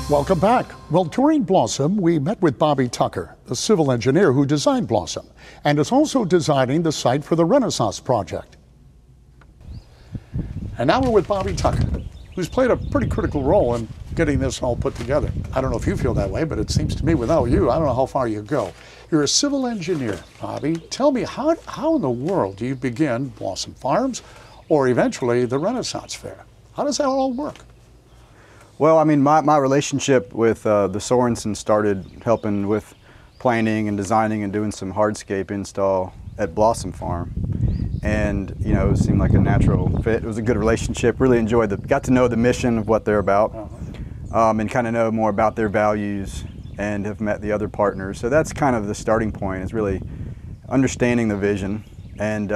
Welcome back. Well, touring Blawesome, we met with Bobby Tucker, the civil engineer who designed Blawesome, and is also designing the site for the Renaissance project. And now we're with Bobby Tucker, who's played a pretty critical role in getting this all put together. I don't know if you feel that way, but it seems to me without you, I don't know how far you go. You're a civil engineer, Bobby. Tell me, how in the world do you begin Blawesome Farms or eventually the Renaissance Fair? How does that all work? Well, I mean, my relationship with the Sorensen started helping with planning and designing and doing some hardscape install at Blawesome Farm. And, you know, it seemed like a natural fit. It was a good relationship. Really enjoyed got to know the mission of what they're about, and kind of know more about their values, and have met the other partners. So that's kind of the starting point, is really understanding the vision. And,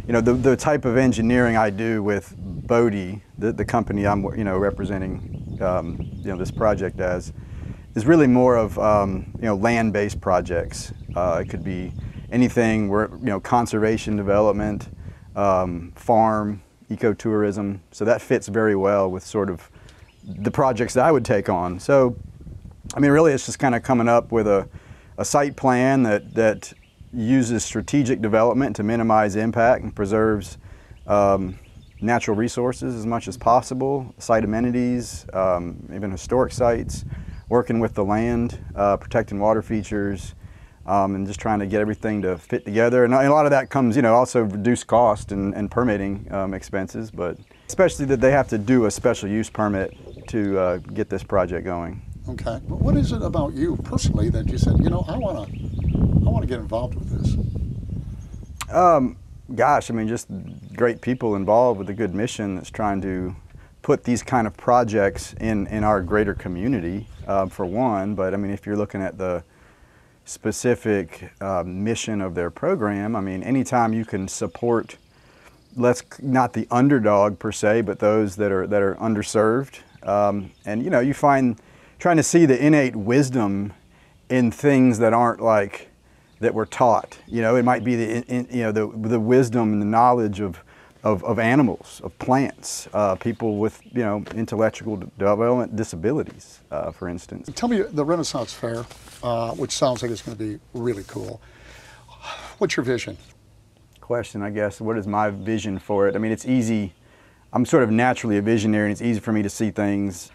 you know, the type of engineering I do with Bodie, the company I'm, you know, representing, you know, this project as, is really more of, you know, land-based projects. It could be anything where, you know, conservation development, farm, ecotourism. So that fits very well with sort of the projects that I would take on. So, I mean, really it's just kind of coming up with a site plan that uses strategic development to minimize impact and preserves natural resources as much as possible, site amenities, even historic sites, working with the land, protecting water features, and just trying to get everything to fit together. And a lot of that comes, you know, also reduce cost and permitting expenses, but especially that they have to do a special use permit to get this project going. Okay. But what is it about you personally that you said, you know, I want to get involved with this? Gosh, I mean, just great people involved with a good mission that's trying to put these kind of projects in our greater community, for one. But I mean, if you're looking at the specific mission of their program, I mean, anytime you can support, not the underdog per se, but those that are underserved, and you know, you find trying to see the innate wisdom in things that aren't like that we're taught. You know, it might be the wisdom and the knowledge of animals, of plants, people with, you know, intellectual development disabilities, for instance. Tell me, the Renaissance Fair, which sounds like it's going to be really cool. What's your vision? Question, I guess. What is my vision for it? I mean, it's easy. I'm sort of naturally a visionary, and it's easy for me to see things.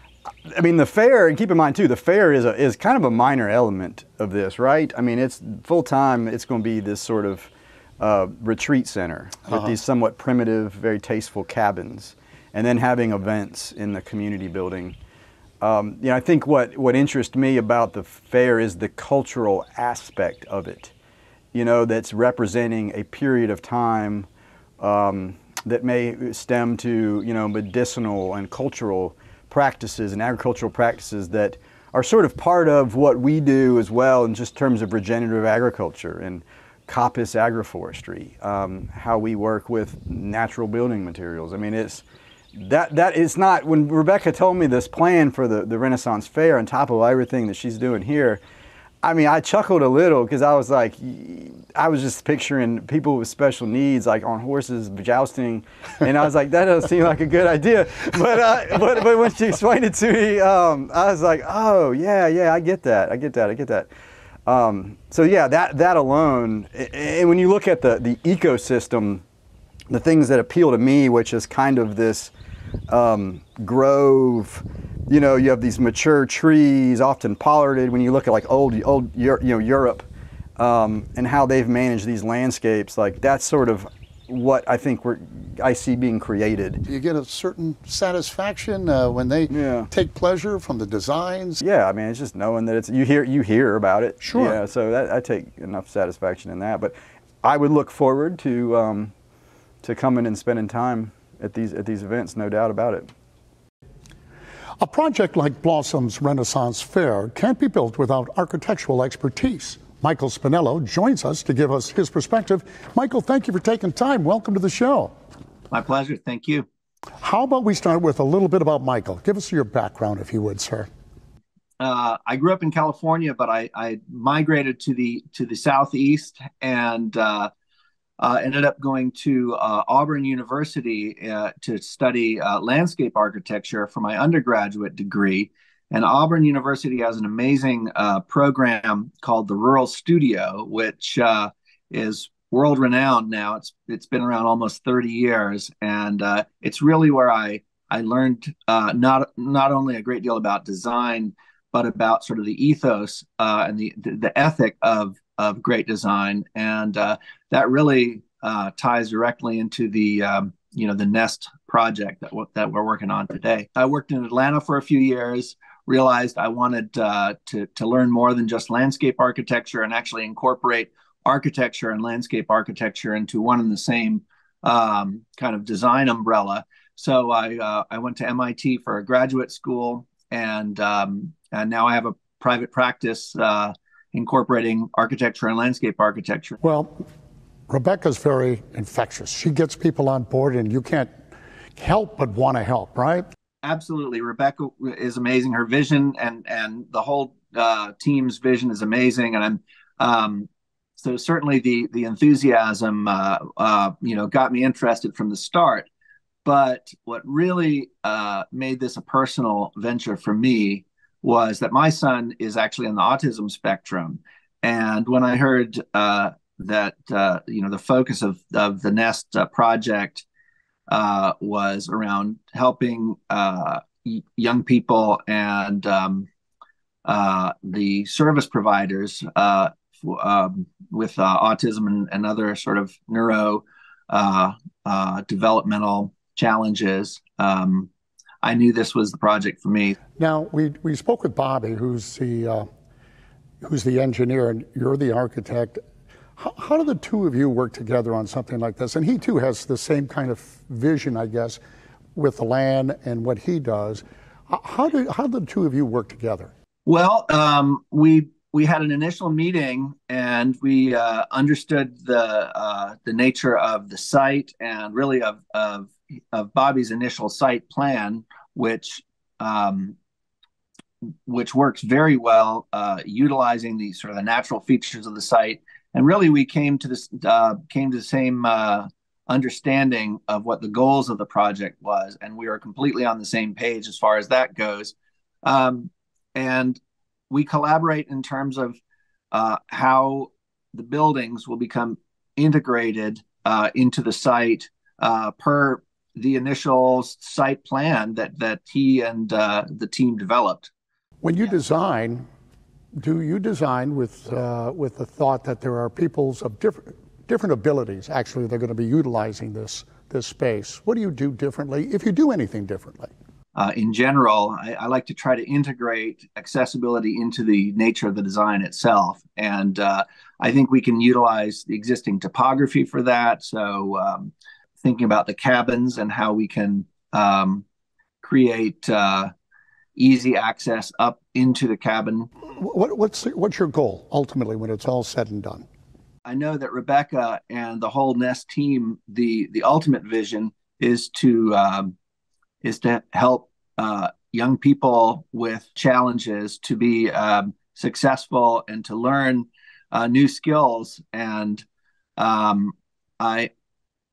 I mean, the fair, and keep in mind too, the fair is kind of a minor element of this, right? I mean, it's full time. It's going to be this sort of retreat center with these somewhat primitive, very tasteful cabins, and then having events in the community building. You know, I think what interests me about the fair is the cultural aspect of it. You know, that's representing a period of time that may stem to, you know, medicinal and cultural practices and agricultural practices that are sort of part of what we do as well in just terms of regenerative agriculture and coppice agroforestry, how we work with natural building materials. I mean, it's not, when Rebecca told me this plan for the Renaissance Fair on top of everything that she's doing here, I mean, I chuckled a little because I was like, I was just picturing people with special needs, like on horses, jousting, and I was like, that doesn't seem like a good idea. But when she explained it to me, I was like, oh yeah, I get that. So yeah, that alone, and when you look at the ecosystem, the things that appeal to me, which is kind of this grove. You know, you have these mature trees, often pollarded. When you look at like old Europe, and how they've managed these landscapes, like that's sort of what I think I see being created. Do you get a certain satisfaction when they take pleasure from the designs? Yeah, I mean, it's just knowing that it's you hear about it. Sure. Yeah, so I take enough satisfaction in that. But I would look forward to coming and spending time at these events, no doubt about it. A project like Blawsome's Renaissance Fair can't be built without architectural expertise. Michael Spinello joins us to give us his perspective. Michael, thank you for taking time. Welcome to the show. My pleasure. Thank you. How about we start with a little bit about Michael? Give us your background, if you would, sir. I grew up in California, but I migrated to the southeast and ended up going to Auburn University to study landscape architecture for my undergraduate degree. And Auburn University has an amazing program called the Rural Studio, which is world renowned now. It's been around almost 30 years, and it's really where I learned not only a great deal about design, but about sort of the ethos and the ethic of great design, and that really ties directly into the the Nest project that we're working on today. I worked in Atlanta for a few years. Realized I wanted to learn more than just landscape architecture and actually incorporate architecture and landscape architecture into one and the same kind of design umbrella. So I went to MIT for a graduate school, and now I have a private practice incorporating architecture and landscape architecture. Well, Rebecca's very infectious. She gets people on board, and you can't help but want to help, right? Absolutely. Rebecca is amazing. Her vision and the whole team's vision is amazing. And I'm so certainly the enthusiasm got me interested from the start. But what really made this a personal venture for me was that my son is actually on the autism spectrum. And when I heard that the focus of the Nest project was around helping young people and the service providers with autism and other sort of neuro developmental challenges. I knew this was the project for me. Now, we spoke with Bobby, who's the engineer, and you're the architect. How do the two of you work together on something like this? And he too has the same kind of vision, I guess, with the land and what he does. How do the two of you work together? Well, we had an initial meeting, and we understood the nature of the site and really of Bobby's initial site plan, which works very well, utilizing the sort of the natural features of the site. And really, we came to the same understanding of what the goals of the project was, and we were completely on the same page as far as that goes. And we collaborate in terms of how the buildings will become integrated into the site per the initial site plan that he and the team developed. When you design, do you design with the thought that there are peoples of different abilities? Actually, they're going to be utilizing this space. What do you do differently, if you do anything differently? In general, I like to try to integrate accessibility into the nature of the design itself. And I think we can utilize the existing topography for that. So thinking about the cabins and how we can create easy access up into the cabin. What's your goal ultimately when it's all said and done? I know that Rebecca and the whole Nest team, the ultimate vision is to help young people with challenges to be successful and to learn new skills. And I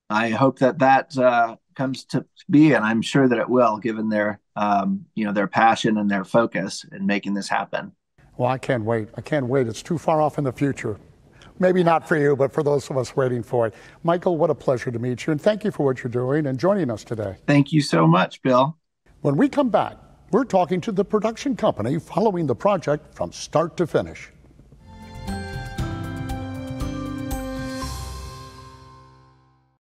hope that comes to be, and I'm sure that it will, given their passion and their focus in making this happen. Well, I can't wait. It's too far off in the future. Maybe not for you, but for those of us waiting for it. Michael, what a pleasure to meet you, and thank you for what you're doing and joining us today. Thank you so much, Bill. When we come back, we're talking to the production company following the project from start to finish.